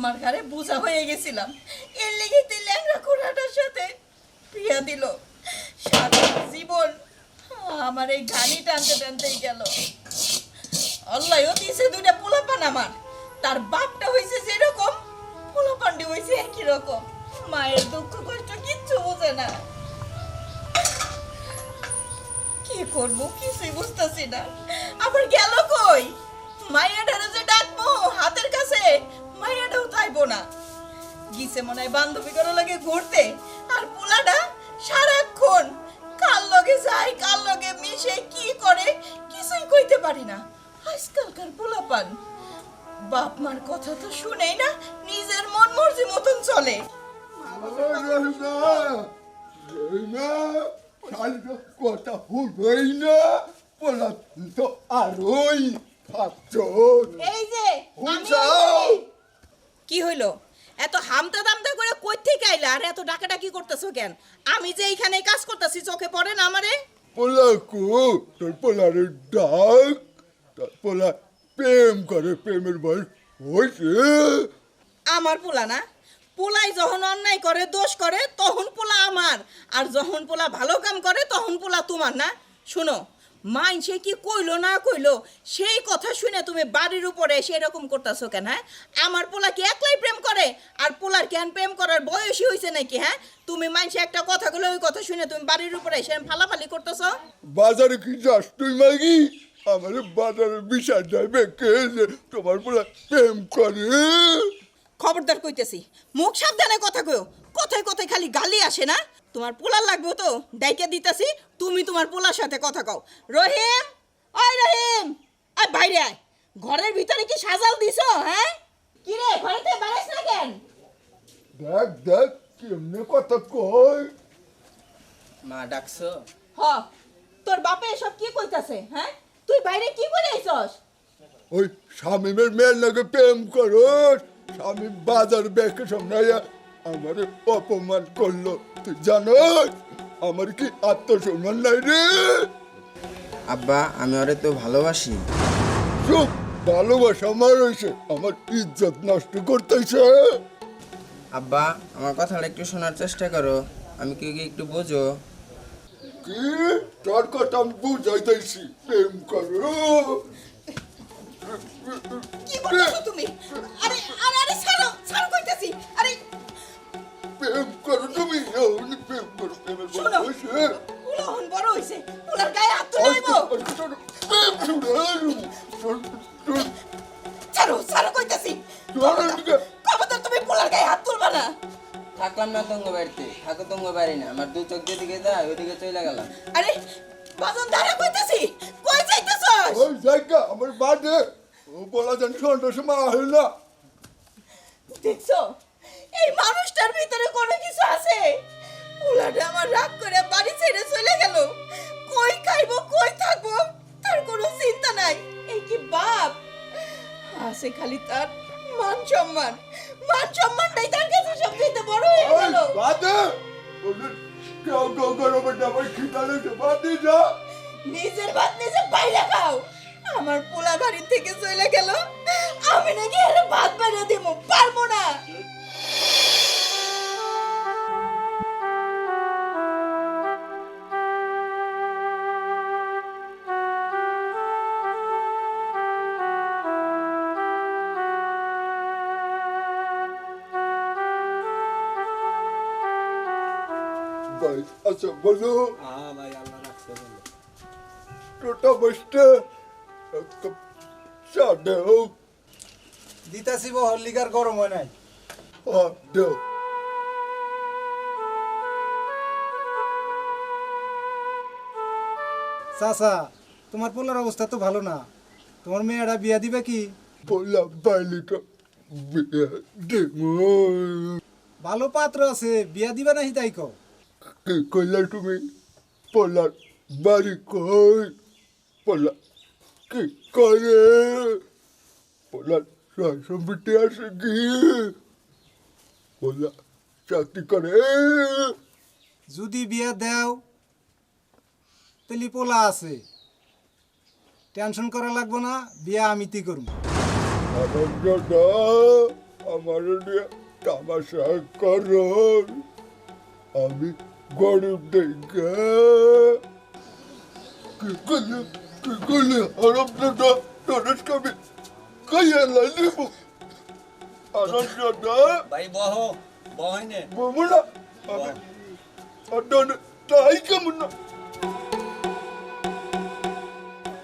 মার ঘরে বোঝা হয়ে গেছিলাম, এর লেগে তুই ল্যাংড়া কোড়াটার সাথে বিয়া দিল। সারা জীবন আমার এই ঘানি টানতে টানতেই গেল। আল্লাহও দিয়েছে দুইটা পোলাপান আমার, তার বাপটা হয়েছে যেরকম, পোলাপান্ডি হয়েছে একই রকম। মায়ের দুঃখ কষ্ট কিচ্ছু বোঝে না। কি করবো কিছুই বুঝতেছি না। আবার গেল কই? মাইয়াটারে যে ডাকবো হাতের কাছে, মাইয়াটাও চাইবো না। গিছে মনে হয় বান্ধবী করে লাগে ঘুরতে, আর পোলাটা সারাক্ষণ কার লগে যায় কার লগে মিশে কি করে কিছুই কইতে পারি না। আজকালকার পোলাপান বাপ মার কথা তো শুনেই না, নিজের মন মর্জি মতন চলে। কথা হুই না, পোলা তো আরোই এই যে কি হইলো? এত হামতা দামতা করে কই থেকে আইলা আর এত ডাকাডাকি করতেছো কেন? আমি যে এইখানে কাজ করতেছি চোখে পড়ে না আমারে? পোলাকু তোর পোলারে ডাক, তোর পোলা প্রেম করে, প্রেমের বয়স হয়েছে। আমার পোলা না? পোলাই যখন অন্যায় করে দোষ করে তখন পোলা আমার, আর যখন পোলা ভালো কাম করে তখন পোলা তোমার না? শুনো, মাইন সে কি কইলো না কইলো সেই কথা শুনে তুমি বাড়ির উপরে এসে এরকম করতেছো কেন? হ্যাঁ, আমার পোলা কি একলাই প্রেম করে? আর পোলার কেন প্রেম করার বয়সই হয়েছে নাকি? হ্যাঁ, তুমি মাইনসে একটা কথা বলে ওই কথা শুনে তুমি বাড়ির উপরে এসে ফালাফালি করতেছো। বাজারে কি যাস তুই মাগি? আমার বাজারে বিষয় যাইবে কে যে তোমার পোলা প্রেম করে? খবরদার কইতেছি, মুখ সাবধানে কথা কইও। কথায় কথায় খালি গালি আসে না? তোমার পোলার লাগবে তো ডাইকে দিতেছি, তুমি তোমার পোলার সাথে কথা কও। রহিম, ওই রহিম, আয় বাইরে আয়। ঘরের ভিতরে কি সাজাল দিছো? হ্যাঁ, কি রে ঘরেতে বাড়াইছ না কেন? দেখ দেখ কেমনে কথা কই। মা ডাকছো? হ, তোর বাপে এসব কি কইতাছে? হ্যাঁ, তুই বাইরে কি করে আইছস? ওই স্বামীমের মেয়ের লাগে প্রেম করো, স্বামী বাজার ব্যাকে সামনে আমার অপমান করলো। তুই জানো আমার কি আত্মসম্মান নাই রে? আব্বা আমি ওরে তো ভালোবাসি। চুপ, ভালোবাসা আমার হয়েছে, আমার ইজ্জত নষ্ট করতেছে। আব্বা আমার কথাটা একটু শোনার চেষ্টা করো, আমি কি একটু বোঝো। কি তোর কথা আমি বুঝাইতেছি, প্রেম করো। কি করতেছো তুমি? আরে আরে আরে ছাড়ো, ছাড়ো কইতাছি। আরে প্রেম করো তুমি, প্রেম করো, প্রেমের বয়স শোনো, হয়েছে। উলহন বড় হইছে, উলার গায়ে হাত তুলাইবো। ছাড়ো, ছাড়ো কইতাছি। খবরদার তুমি পোলার গায়ে হাত তুলবা না। থাকলাম না তঙ্গ বাড়িতে, থাকো তঙ্গ বাড়ি না, আমার দু চোখ যেদিকে যায় ওইদিকে চলে গেলাম। আরে বাজন দাঁড়া কইতাছি, কই যাইতাছস? ওই জায়গা আমার বাড়ি, ও বলা জান সন্ধ্যা সময় হয় না। দেখছো এই মানুষটার ভিতরে কোনো কিছু আছে? পোলাটা আমার রাগ করে বাড়ি ছেড়ে চলে গেল, কই খাইবো কই থাকবো তার কোনো চিন্তা নাই। এই কি বাপ? আছে খালি তার মান সম্মান, মান সম্মানটাই তার কাছে সবচেয়ে বড় হয়ে গেল। বাদে কেউ কেউ গরমে ডাবার খিদা লেগে বাদে যা। নিজের ভাত নিজে বাইরে খাও। আমার পোলা বাড়ি থেকে চলে গেল, আমি নাকি আরে ভাত বাইরে দেব পারবো না। ভাই আচ্ছা বলো, হ্যাঁ ভাই আল্লাহ রাখছে বলো। টোটা বসতে চা দেও। দিতাছি বহর লিগার গরম হয় নাই। দেও। চাচা তোমার পোলার অবস্থা তো ভালো না, তোমার মেয়েরা বিয়া দিবে কি? বললাম বাইলিটা বিয়ে দেবো। ভালো পাত্র আছে, বিয়া দিবে নাহি তাই কও। কি কইলা তুমি? পোলার বাড়ি কই? পোলা কি করে? পোলার সম্পত্তি আছে কি? পোলা চাকরি করে? যদি বিয়া দেও তাহলে পোলা আছে, টেনশন করা লাগবো না, বিয়া আমিতি করব। আনন্দটা আমার নিয়ে তামাশা করো, আমি গরিব দেখে কি করলে আরাম দাদা তোর কবি কাইয়া লাগিব আরাম দাদা ভাই বহ বহনে বমুনা আমি অদন তাই কেমন না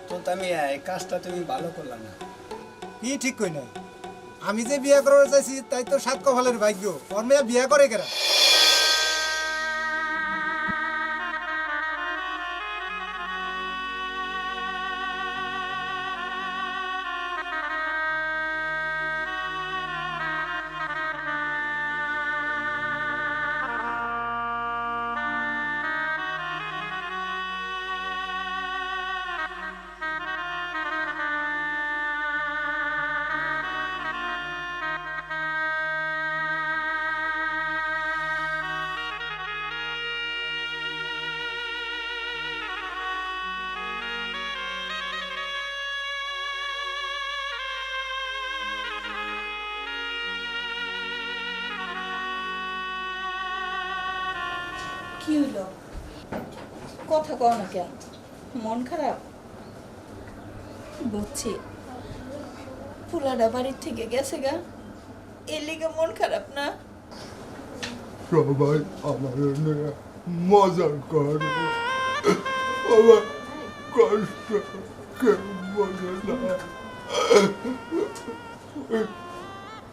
তো তুমি এই কাজটা তুমি ভালো করলা না। কি ঠিক কই নাই, আমি যে বিয়ে করার চাইছি তাই তো সাত কপালের ভাগ্য। ওর মেয়ে বিয়ে করে কেরা? কি হইল? কথা কও না কেন? মন খারাপ? বুঝছি, ফুলাডা বাড়ির থেকে গেছে গা, এর লিগে মন খারাপ না? সবাই আমার নিয়ে মজা করে, আমার কষ্ট কেউ বোঝে না।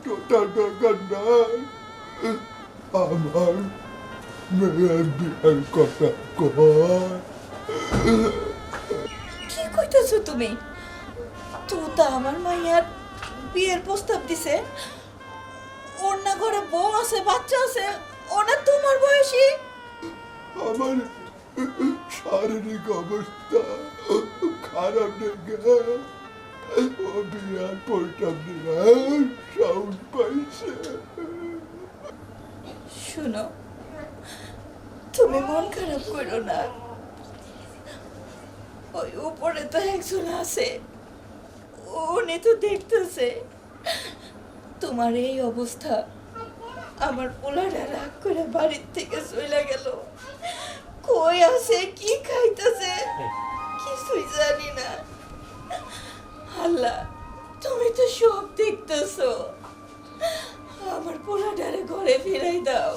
তোটা দরকার নাই, আমার মেয়ের বিয়ের কথা কয়। কি কইতেছো তুমি? তুতা আমার মাইয়ার বিয়ের প্রস্তাব দিছে, ওর না ঘরে বউ আছে, বাচ্চা আছে, ও না তোমার বয়সী। আমার শারীরিক অবস্থা খারাপ দেখে ও বিয়ার প্রস্তাব দিয়ে সাউন্ড পাইছে। শুনো, তুমি মন খারাপ করো না, ওই উপরে তো একজন আছে, উনি তো দেখতেছে তোমার এই অবস্থা। আমার পোলারা রাগ করে বাড়ির থেকে চলে গেল, কই আছে, কি খাইতেছে কিছুই জানি না। আল্লাহ, তুমি তো সব দেখতেছো, আমার পোলাটারে ঘরে ফিরাই দাও,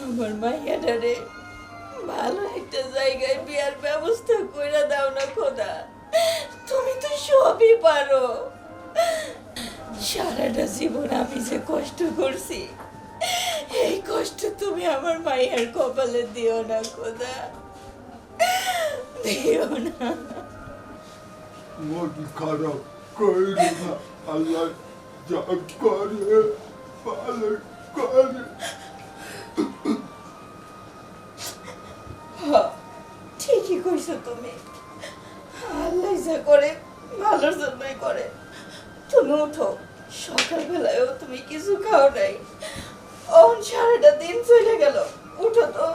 আমার মাইয়াটারে ভালো একটা জায়গায় বিয়ার ব্যবস্থা কইরা দাও না খোদা, তুমি তো সবই পারো। সারাটা জীবন আমি যে কষ্ট করছি, এই কষ্ট তুমি আমার মায়ের কপালে দিও না খোদা, দিও না। মন খারাপ কইল না, আল্লাহ যা করে ভালো করে। হ্যাঁ, ঠিকই কইছো তুমি, আল্লাহ যা করে ভালোর জন্যই করে। তুমি উঠো, সকালবেলায়ও তুমি কিছু খাও নাই, সারাটা দিন চলে গেল, উঠো তো।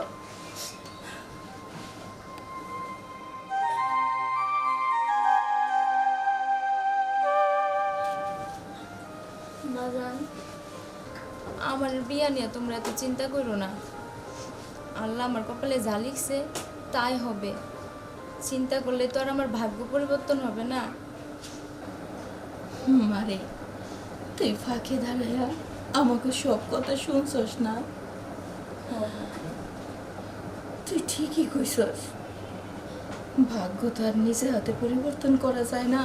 বাজান, আমার বিয়া নিয়ে তোমরা এত চিন্তা করো না, আল্লাহ আমার কপালে যা লিখছে তাই হবে। চিন্তা করলে তো আর আমার ভাগ্য পরিবর্তন হবে না। মারে, তুই ফাঁকে দাঁড়াইয়া আমাকে সব কথা শুনছস না? তুই ঠিকই কইছস, ভাগ্য তো আর নিজে হাতে পরিবর্তন করা যায় না,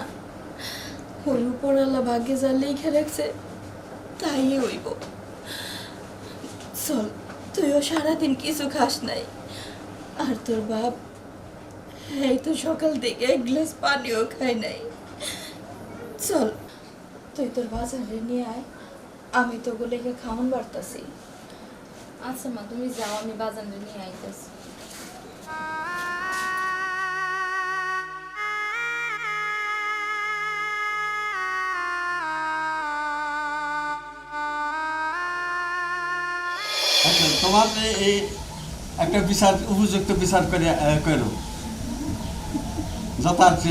ওই উপরওয়ালা ভাগ্যে যা লিখে রাখছে তাই হইব। চল, তুইও সারাদিন কিছু খাস নাই, আর তোর বাপ এই তো সকাল থেকে এক গ্লাস পানিও খায় নাই। চল, তুই তোর বাজারে নিয়ে আয়, আমি তো গুলিকে খাওয়ান বাড়তাছি। আচ্ছা মা, তুমি যাও, আমি বাজারে নিয়ে আইতেছি। আচ্ছা, তোমার এই একটা বিচার, উপযুক্ত বিচার করে করো, যথার্থ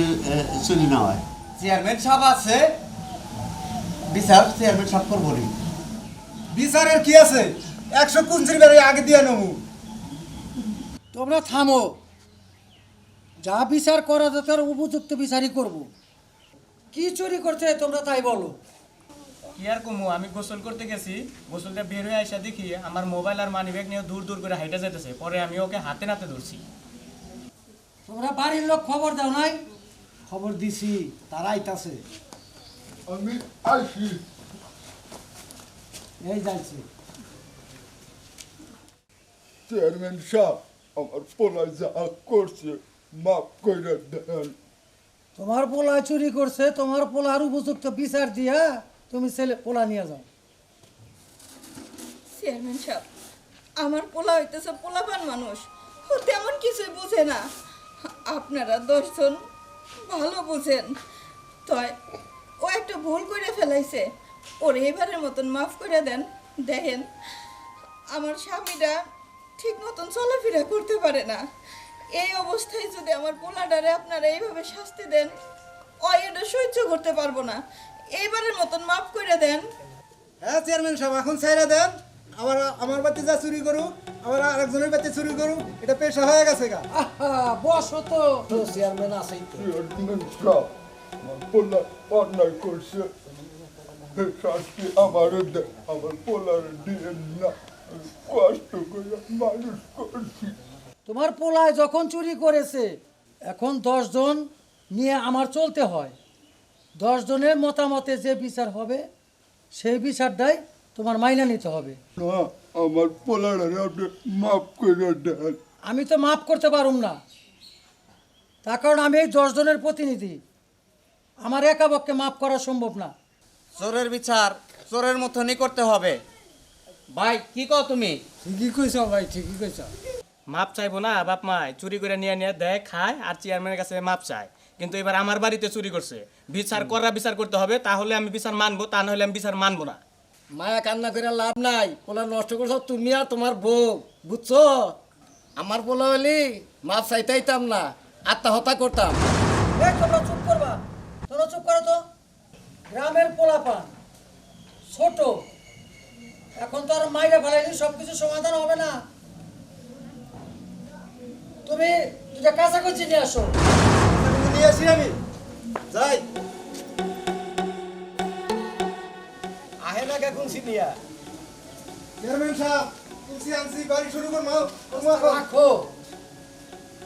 চুরি না হয়। চেয়ারম্যান সাহেব আছে, বিচার চেয়ারম্যান সাহেব করবো নি। বিচারের কি আছে 100 বেড়ে আগে দিয়ে নেবো। তোমরা থামো, যা বিচার করা যায় তার উপযুক্ত বিচারই করব। কি চুরি করছে তোমরা তাই বলো। কি আর কমু, আমি গোসল করতে গেছি, গোসলটা বের হয়ে আসা দেখি আমার মোবাইল আর মানি ব্যাগ নিয়ে দূর দূর করে হাইটা যেতেছে। পরে আমি ওকে হাতে নাতে ধরছি। তোমরা বাড়ির লোক খবর দাও নাই? খবর দিছি, তারা আইতাছে। আমি আসি। এই যাইছে। চেয়ারম্যান সাহেব, আমার পোলা যা করছে মাফ করে দেন। তোমার পোলা চুরি করছে, তোমার পোলার উপযুক্ত বিচার দিয়া তুমি ছেলে পোলা নিয়ে যাও। চেয়ারম্যান সাহেব, আমার পোলা হইতেছে পোলাপান মানুষ, ও তেমন কিছুই বুঝে না। আপনারা 10 জন ভালো বুঝেন, তাই ও একটা ভুল করে ফেলাইছে, ওর এবারের মতন মাফ করে দেন। দেখেন, আমার স্বামীরা ঠিক মতন চলাফেরা করতে পারে না, এই অবস্থায় যদি আমার পোলাডারে আপনারা এইভাবে শাস্তি দেন, ও এটা সহ্য করতে পারবো না। এইবারের মতন মাফ করে দেন। হ্যাঁ চেয়ারম্যান সাহেব, এখন ছাইরা দেন। আমার বাড়িতে যা চুরি করুক, আবার আরেকজনের বাড়িতে চুরি করুক, এটা পেশা হয়ে গেছে গা। আহা, বসো তো, চেয়ারম্যান আছেই তো। চেয়ারম্যান সাহেব, আমার পোলা অন্যায় করছে, এই শাস্তি আমারও দেন। আমার পোলার দিয়ে না, আমি কষ্ট করে মানুষ করছি। তোমার পোলায় যখন চুরি করেছে, এখন 10 জন নিয়ে আমার চলতে হয়। 10 জনের মতামতে যে বিচার হবে সেই বিচারটাই তোমার মাইনা নিতে হবে। না, আমার পোলার আপনি মাফ করে দেন। আমি তো মাফ করতে পারুম না, তার কারণ আমি এই 10 জনের প্রতিনিধি, আমার একা পক্ষে মাফ করা সম্ভব না। চোরের বিচার চোরের মতনই করতে হবে। ভাই কি কও তুমি? ঠিকই কইছ ভাই, ঠিকই কইছ। মাপ চাইবো না বাপ মায়, চুরি করে নিয়ে নিয়ে দেয়, খায়, আর চেয়ারম্যানের কাছে মাপ চায়। কিন্তু এবার আমার বাড়িতে চুরি করছে, বিচার করতে হবে, তাহলে আমি বিচার মানবো, তা নাহলে আমি বিচার মানবো না। মায়া কান্না করে লাভ নাই, পোলা নষ্ট করছো তুমি আর তোমার বউ, বুঝছো? আমার পোলা হলি মাপ চাইতাইতাম না, আত্মহত্যা করতাম। তোমরা চুপ করবা, তোমরা চুপ করো তো। গ্রামের পোলাপান ছোট, এখন তো আর মাইরা ফেলাইনি, সবকিছু সমাধান হবে না। তুমি দুটা কাছাকাছি নিয়ে আসো। নিয়ে আসি আমি, যাই। আহে না কে কোন সিনিয়া? চেয়ারম্যান সাহেব, তুলসি আনছি, বাড়ি শুরু করবো। রাখো,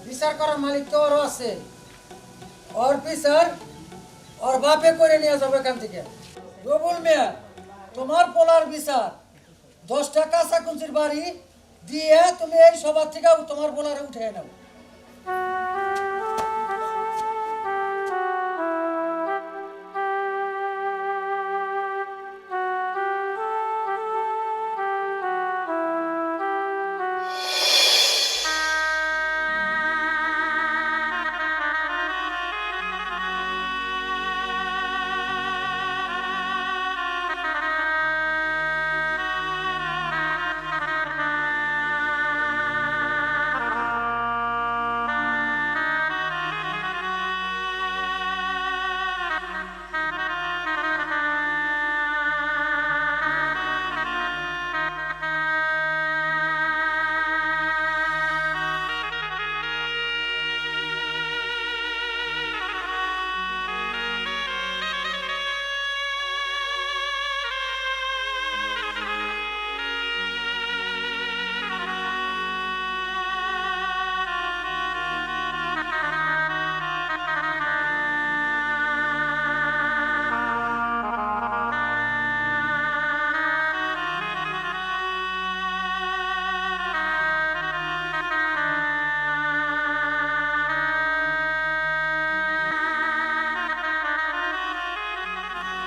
বিচার করার মালিক তো ওরও আছে, ওর বিচার ওর বাপে করে নিয়ে যাবে এখান থেকে। রবুল মিয়া, তোমার পোলার বিচার 10টা কাঁচা কুঞ্চির বাড়ি দিয়ে তুমি এই সবার থেকে তোমার পোলারে উঠে নাও।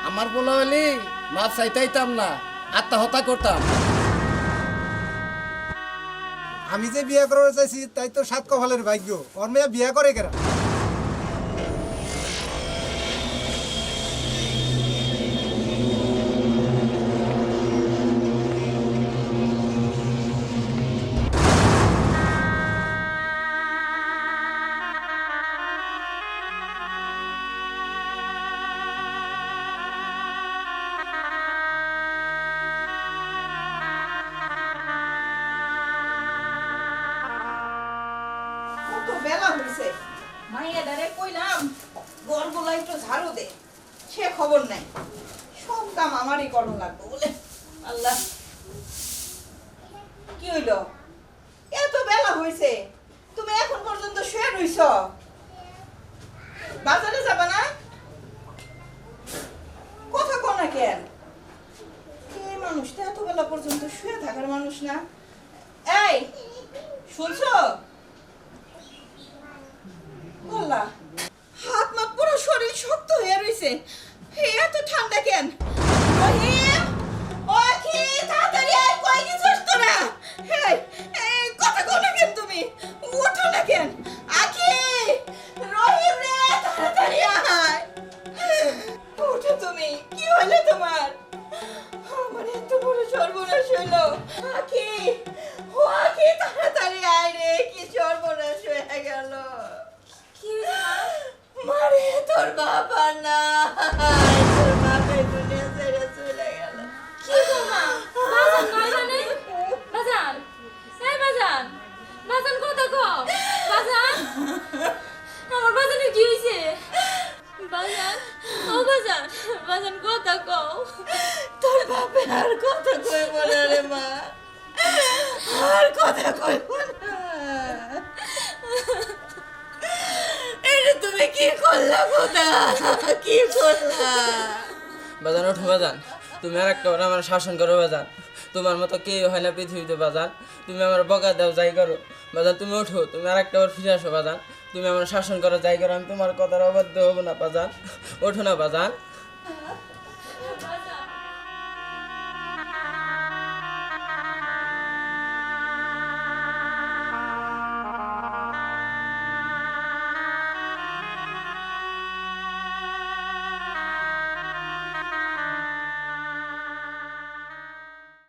আমার পোলা হলি মাপ চাইতাইতাম না, আত্মহত্যা করতাম। আমি যে বিয়ে করার চাইছি তাই তো 7 কপালের ভাগ্য। ওর মেয়ে বিয়ে করে কেরা? বেলা হয়েছে মাইয়াডারে কইলাম ঘরগুলো একটু ঝাড়ু দে, সে খবর নাই। সব কাম আমারই করানো লাগবে বলে। আল্লাহ, কি হইল? এত বেলা হয়েছে, তুমি এখন পর্যন্ত শুয়ে রইছ? বাজারে যাবা না? কথা কও না কেন? এই মানুষটা এত বেলা পর্যন্ত শুয়ে থাকার মানুষ না। এই শুনছো? আল্লাহ, হাত মাত পুরো শরীর শক্ত হয়ে রইছে। এত ঠান্ডা কেন? রহিম, ও কি তাড়াতাড়ি আয়, কই গেছিস তোরা? এই কথা কও না কেন তুমি? ওঠো না কেন? আখি, রহিম রে, তাড়াতাড়ি আয়। ওঠো তুমি, কি হলো তোমার? আমার এত বড় সর্বনাশ হইলো। আখি, ও আখি, তাড়াতাড়ি আয় রে, কি সর্বনাশ হয়ে গেল। মারে, তোর বাবা না, তোর বাবা দুনিয়া ছেড়ে চলে গেল। কি গো মা, বাজান নয় মানে? বাজান, এই বাজান, বাজান কথা কও। বাজান, আমার বাজানের কি হইছে? বাজান, ও বাজান, বাজান কথা কও। তোর বাপে আর কথা কইব না রে মা, আর কথা কইব না। এটা তুমি কি করলা খোদা, কি করলা? বাজান ওঠো বাজান, তুমি আর একটা আমার শাসন করো বাজান। তোমার মতো কেউ হয় না পৃথিবীতে বাজান। তুমি আমার বকা দাও, যাই করো বাজান। তুমি ওঠো, তুমি আর একটা ফিরে আসো বাজান। তুমি আমার শাসন করো, যাই করো, আমি তোমার কথার অবাধ্য হবো না বাজান। ওঠো না বাজান।